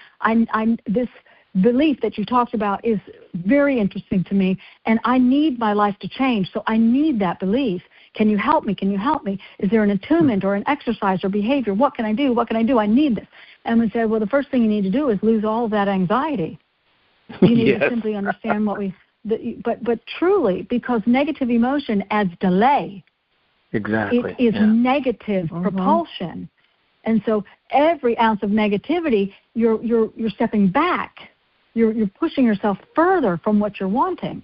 This belief that you talked about is very interesting to me, and I need my life to change, so I need that belief. Can you help me? Can you help me? Is there an attunement or an exercise or behavior? What can I do? What can I do? I need this. And we say, well, the first thing you need to do is lose all of that anxiety. You need to simply understand what but truly, because negative emotion adds delay. Exactly. It is negative propulsion. And so every ounce of negativity, you're stepping back. You're pushing yourself further from what you're wanting.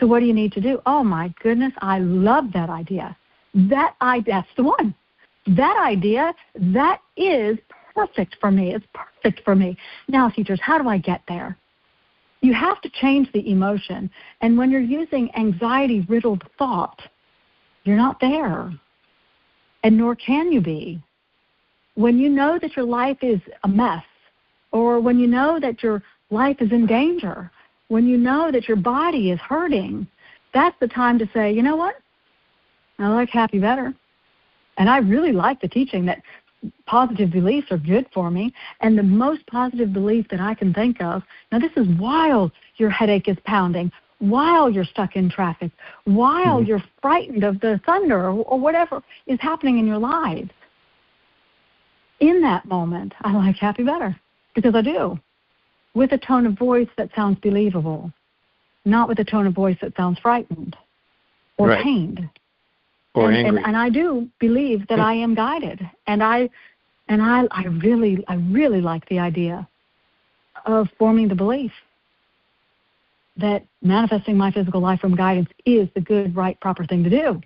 So what do you need to do? Oh, my goodness, I love that idea. That's the one. That idea, that is perfect for me. It's perfect for me. Now, teachers, how do I get there? You have to change the emotion. And when you're using anxiety-riddled thought, you're not there. And nor can you be. When you know that your life is a mess, or when you know that your life is in danger, when you know that your body is hurting, that's the time to say, you know what? I like happy better. And I really like the teaching that positive beliefs are good for me. And the most positive belief that I can think of, now this is while your headache is pounding, while you're stuck in traffic, while you're frightened of the thunder or whatever is happening in your lives. In that moment, I like happy better, because I do, with a tone of voice that sounds believable, not with a tone of voice that sounds frightened or pained. Or angry. And I do believe that I am guided, and I And I really like the idea of forming the belief that manifesting my physical life from guidance is the good, right, proper thing to do.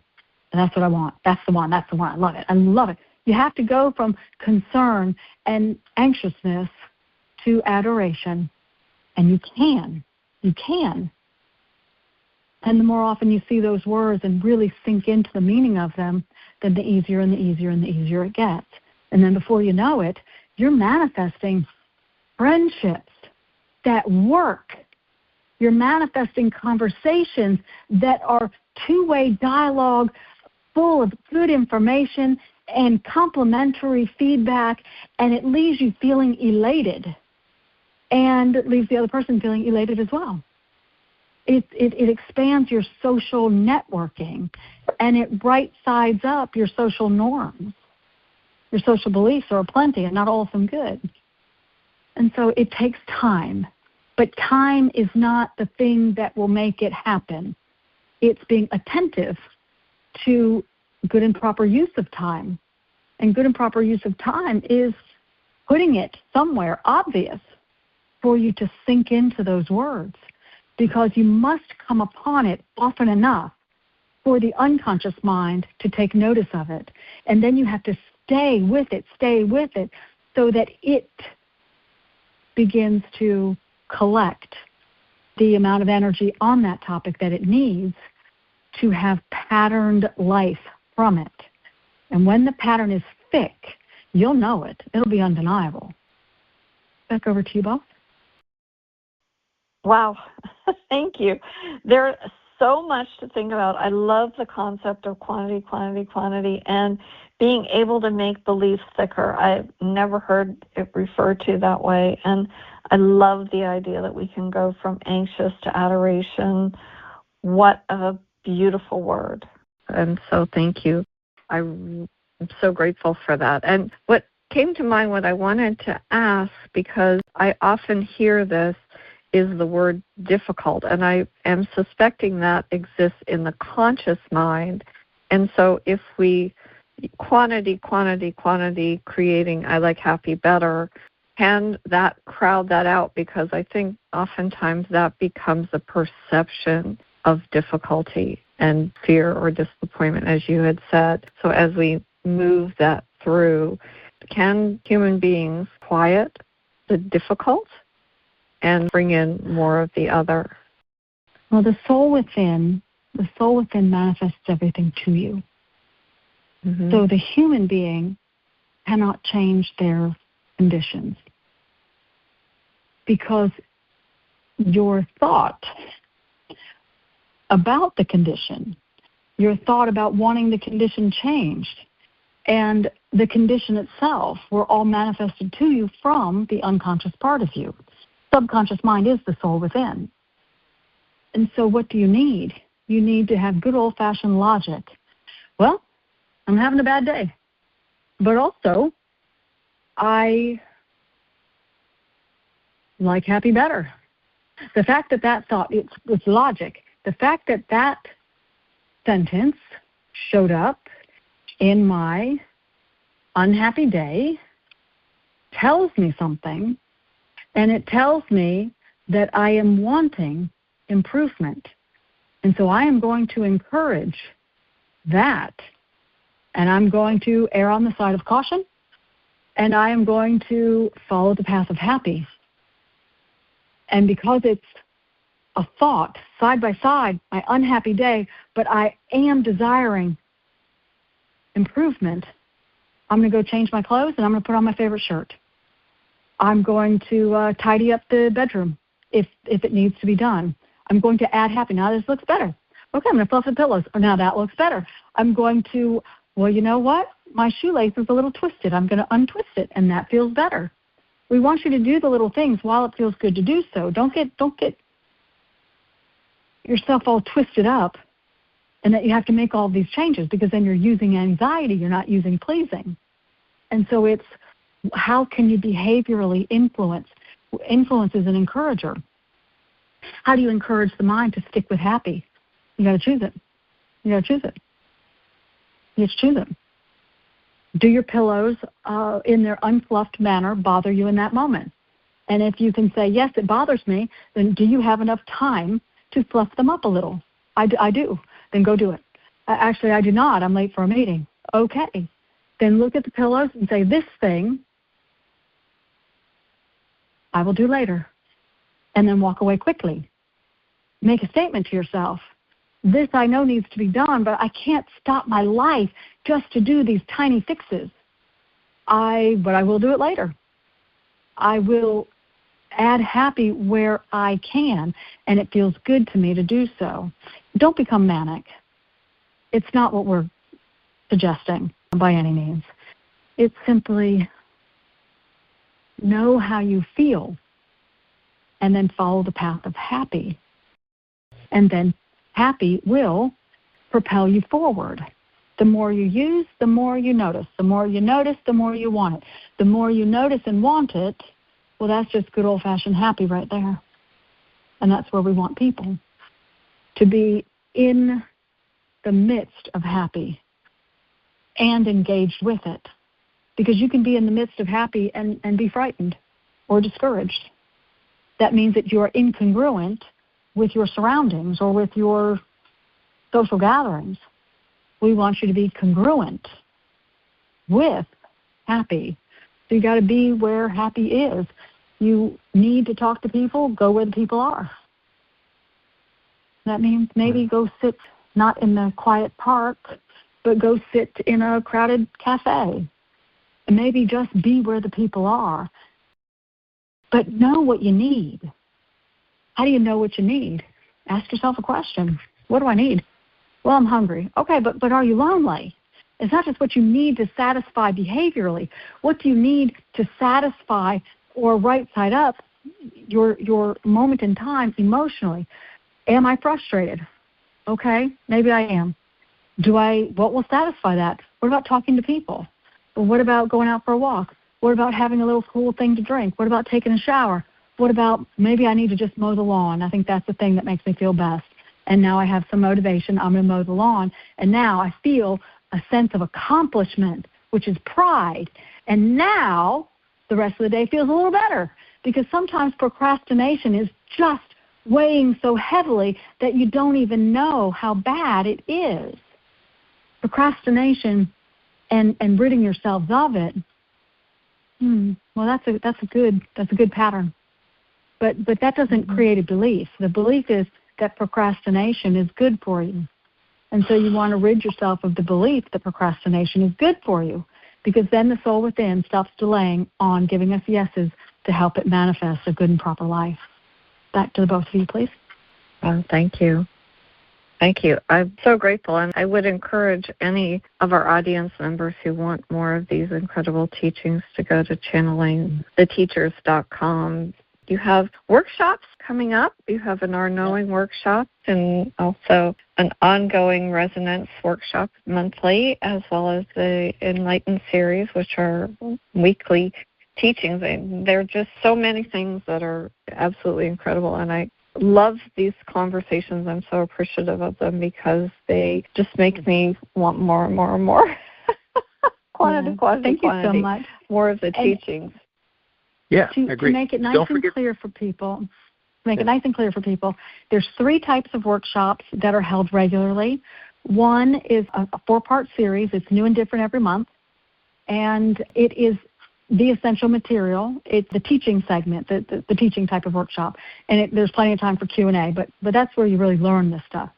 And that's what I want. That's the one. I love it. I love it. You have to go from concern and anxiousness to adoration. And you can. You can. And the more often you see those words and really sink into the meaning of them, then the easier and the easier and the easier it gets. And then before you know it, you're manifesting friendships that work. You're manifesting conversations that are two-way dialogue, full of good information and complimentary feedback, and it leaves you feeling elated. And it leaves the other person feeling elated as well. It expands your social networking, and it right-sides up your social norms. Your social beliefs are aplenty, and not all of them good. And so it takes time. But time is not the thing that will make it happen. It's being attentive to good and proper use of time. And good and proper use of time is putting it somewhere obvious for you to sink into those words, because you must come upon it often enough for the unconscious mind to take notice of it. And then you have to stay with it, so that it begins to collect the amount of energy on that topic that it needs to have patterned life from it. And when the pattern is thick, you'll know it. It'll be undeniable. Back over to you both. Wow. Thank you. There's so much to think about. I love the concept of quantity, and being able to make beliefs thicker. I've never heard it referred to that way, and I love the idea that we can go from anxious to adoration. What a beautiful word. And so thank you. I'm so grateful for that. And what came to mind, what I wanted to ask, because I often hear this, is the word difficult, and I am suspecting that exists in the conscious mind. And so if we quantity, creating I like happy better, can that crowd that out? Because I think oftentimes that becomes a perception of difficulty and fear or disappointment, as you had said. So as we move that through, can human beings quiet the difficult and bring in more of the other? Well, the soul within manifests everything to you. Mm-hmm. So the human being cannot change their conditions, because your thought about the condition, your thought about wanting the condition changed, and the condition itself were all manifested to you from the unconscious part of you. Subconscious mind is the soul within. And so what do you need? You need to have good old-fashioned logic. Well, I'm having a bad day, but also I like happy better. The fact that thought, it's logic. The fact that sentence showed up in my unhappy day tells me something. And it tells me that I am wanting improvement. And so I am going to encourage that. And I'm going to err on the side of caution. And I am going to follow the path of happy. And because it's a thought, side by side, my unhappy day, but I am desiring improvement, I'm going to go change my clothes and I'm going to put on my favorite shirt. I'm going to tidy up the bedroom if it needs to be done. I'm going to add happy. Now this looks better. Okay, I'm going to fluff the pillows. Oh, now that looks better. I'm going to, well, you know what? My shoelace is a little twisted. I'm going to untwist it, and that feels better. We want you to do the little things while it feels good to do so. Don't get yourself all twisted up and that you have to make all these changes, because then you're using anxiety. You're not using pleasing. And so it's, how can you behaviorally influence? Influence is an encourager. How do you encourage the mind to stick with happy? You got to choose it. You got to choose it. You have to choose it. Do your pillows in their unfluffed manner bother you in that moment? And if you can say, yes, it bothers me, then do you have enough time to fluff them up a little? I do. Then go do it. Actually, I do not. I'm late for a meeting. Okay. Then look at the pillows and say, this thing I will do later. And then walk away quickly. Make a statement to yourself. This I know needs to be done, but I can't stop my life just to do these tiny fixes. But I will do it later. I will add happy where I can, and it feels good to me to do so. Don't become manic. It's not what we're suggesting by any means. It's simply know how you feel and then follow the path of happy. And then happy will propel you forward. The more you use, the more you notice. The more you notice, the more you want it. The more you notice and want it, well, that's just good old-fashioned happy right there. And that's where we want people to be, in the midst of happy and engaged with it. Because you can be in the midst of happy and be frightened or discouraged. That means that you are incongruent with your surroundings or with your social gatherings. We want you to be congruent with happy. So you got to be where happy is. You need to talk to people, go where the people are. That means maybe go sit not in the quiet park, but go sit in a crowded cafe. And maybe just be where the people are. But know what you need. How do you know what you need? Ask yourself a question. What do I need? Well, I'm hungry. Okay, but are you lonely? It's not just what you need to satisfy behaviorally. What do you need to satisfy or right side up your moment in time emotionally? Am I frustrated? Okay, maybe I am. What will satisfy that? What about talking to people? What about going out for a walk? What about having a little cool thing to drink? What about taking a shower? What about maybe I need to just mow the lawn? I think that's the thing that makes me feel best. And now I have some motivation. I'm going to mow the lawn. And now I feel a sense of accomplishment, which is pride. And now the rest of the day feels a little better, because sometimes procrastination is just weighing so heavily that you don't even know how bad it is. Procrastination and ridding yourselves of it, well, that's a good pattern. But that doesn't create a belief. The belief is that procrastination is good for you. And so you want to rid yourself of the belief that procrastination is good for you, because then the soul within stops delaying on giving us yeses to help it manifest a good and proper life. Back to the both of you, please. Well, thank you. Thank you. I'm so grateful, and I would encourage any of our audience members who want more of these incredible teachings to go to channelingtheteachers.com. You have workshops coming up. You have an Our Knowing workshop and also an ongoing resonance workshop monthly, as well as the Enlightened series, which are weekly teachings. And there are just so many things that are absolutely incredible, and I love these conversations. I'm so appreciative of them because they just make me want more and more and more. Quantity. Thank you so much. More of the teachings. Yeah, I agree. To make it nice and clear for people, there's 3 types of workshops that are held regularly. One is a 4-part series. It's new and different every month, and it is the essential material. It's the teaching segment, the teaching type of workshop, and there's plenty of time for Q&A, but that's where you really learn this stuff.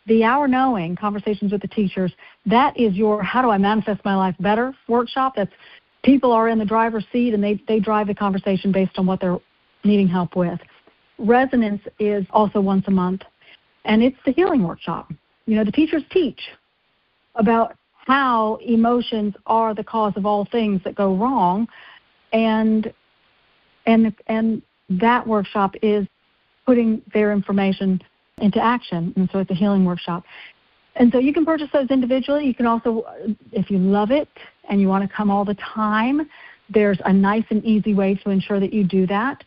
The Our Knowing, Conversations with the Teachers, that is your How Do I Manifest My Life Better workshop. That's people are in the driver's seat, and they drive the conversation based on what they're needing help with. Resonance is also once a month, and it's the healing workshop. You know, the teachers teach about how emotions are the cause of all things that go wrong, and that workshop is putting their information into action, and so it's a healing workshop. And so you can purchase those individually. You can also, if you love it and you want to come all the time, there's a nice and easy way to ensure that you do that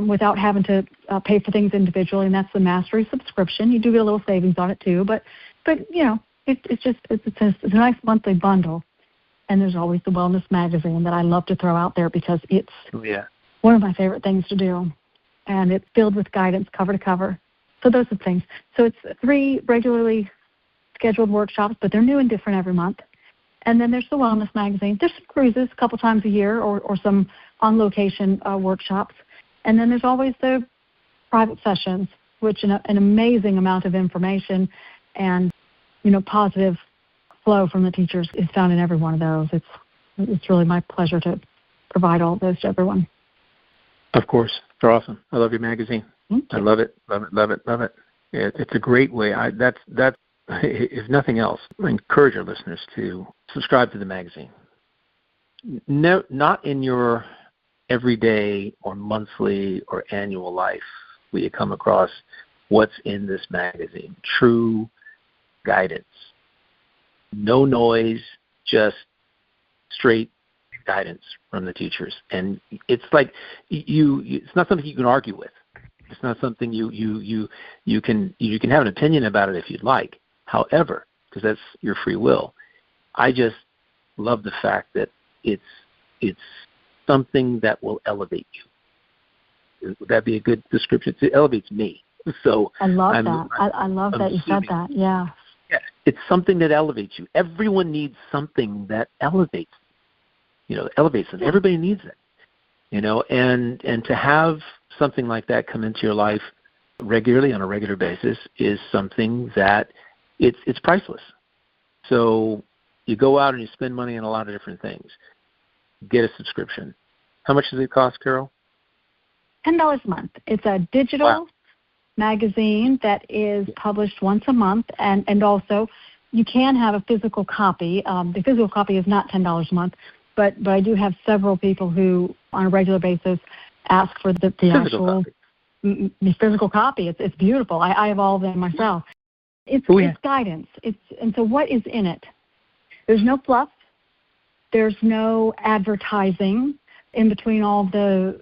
without having to pay for things individually, and that's the Mastery subscription. You do get a little savings on it too, but you know, it's a nice monthly bundle. And there's always the Wellness magazine that I love to throw out there because it's one of my favorite things to do. And it's filled with guidance cover to cover. So those are things. So it's 3 regularly scheduled workshops, but they're new and different every month. And then there's the Wellness magazine. There's some cruises a couple times a year or some on-location workshops. And then there's always the private sessions, which an amazing amount of information and, positive flow from the teachers is found in every one of those. It's really my pleasure to provide all of those to everyone. Of course. They're awesome. I love your magazine. I love it. It's a great way. That's if nothing else, I encourage our listeners to subscribe to the magazine. No, not in your everyday or monthly or annual life will you come across what's in this magazine. True guidance. No noise, just straight guidance from the teachers. And it's like it's not something you can argue with. It's not something you can have an opinion about it if you'd like. However, because that's your free will, I just love the fact that it's something that will elevate you. Would that be a good description? It elevates me. So I love that. I love that you said that. Yeah. Yeah, it's something that elevates you. Everyone needs something that elevates. Elevates them. Everybody needs it. And to have something like that come into your life regularly on a regular basis is something that it's priceless. So you go out and you spend money on a lot of different things. Get a subscription. How much does it cost, Carol? $10 a month. It's a digital magazine that is published once a month, and also you can have a physical copy. The physical copy is not $10 a month, but I do have several people who, on a regular basis, ask for the actual physical copy. It's beautiful. I have all of them myself. It's guidance. And so what is in it? There's no fluff. There's no advertising in between all the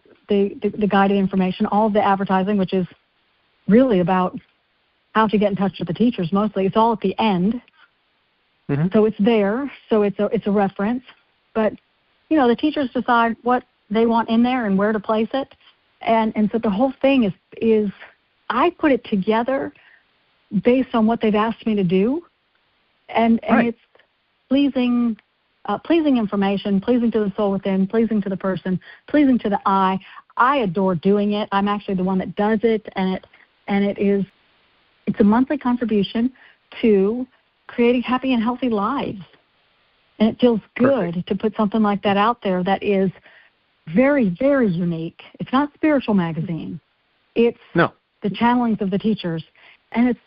guided information. All of the advertising, which is really about how to get in touch with the teachers mostly. It's all at the end. Mm-hmm. So it's there. So it's a reference. But, the teachers decide what they want in there and where to place it. And so the whole thing is I put it together based on what they've asked me to do. And it's pleasing information, pleasing to the soul within, pleasing to the person, pleasing to the eye. I adore doing it. I'm actually the one that does it, it's a monthly contribution to creating happy and healthy lives. And it feels good to put something like that out there that is very, very unique. It's not a spiritual magazine. It's the channelings of the teachers. And it's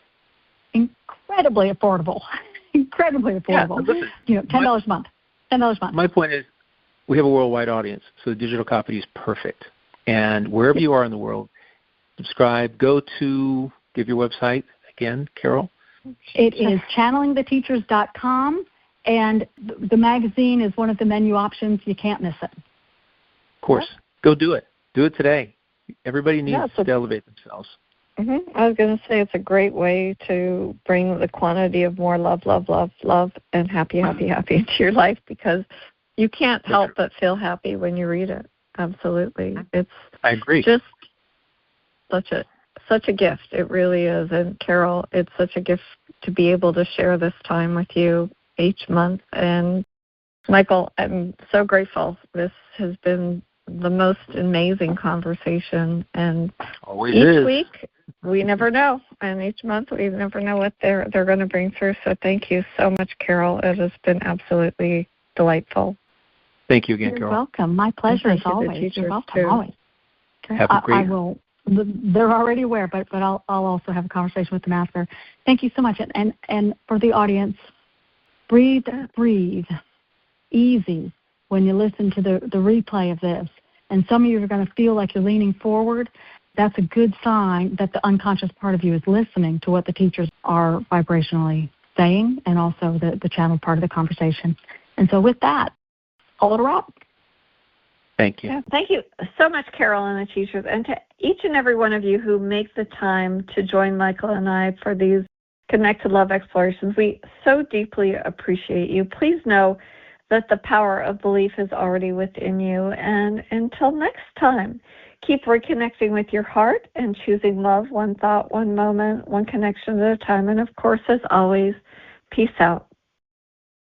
incredibly affordable. Incredibly affordable. Yeah, $10 a month. $10 a month. My point is we have a worldwide audience, so the digital copy is perfect. And wherever you are in the world, subscribe. Go to, give your website again, Carol. It is channelingtheteachers.com, and the magazine is one of the menu options. You can't miss it. Of course. Go do it. Do it today. Everybody needs to elevate themselves. Mm-hmm. I was going to say it's a great way to bring the quantity of more love, and happy into your life, because you can't help but feel happy when you read it. Absolutely. I agree. Just such a gift. It really is. And Carol, it's such a gift to be able to share this time with you each month. And Michael, I'm so grateful. This has been the most amazing conversation. And each week, we never know. And each month, we never know what they're going to bring through. So thank you so much, Carol. It has been absolutely delightful. Thank you again, Carol. You're welcome. My pleasure, as always. You're welcome, always. Have a great I will. They're already aware, but I'll also have a conversation with them after. Thank you so much. And for the audience, breathe easy when you listen to the replay of this. And some of you are going to feel like you're leaning forward. That's a good sign that the unconscious part of you is listening to what the teachers are vibrationally saying, and also the channel part of the conversation. And so with that, all it a wrap. Thank you. Yeah, thank you so much, Carol and the teachers, and to each and every one of you who make the time to join Michael and I for these Connect to Love explorations. We so deeply appreciate you. Please know that the power of belief is already within you. And until next time, keep reconnecting with your heart and choosing love one thought, one moment, one connection at a time. And of course, as always, peace out.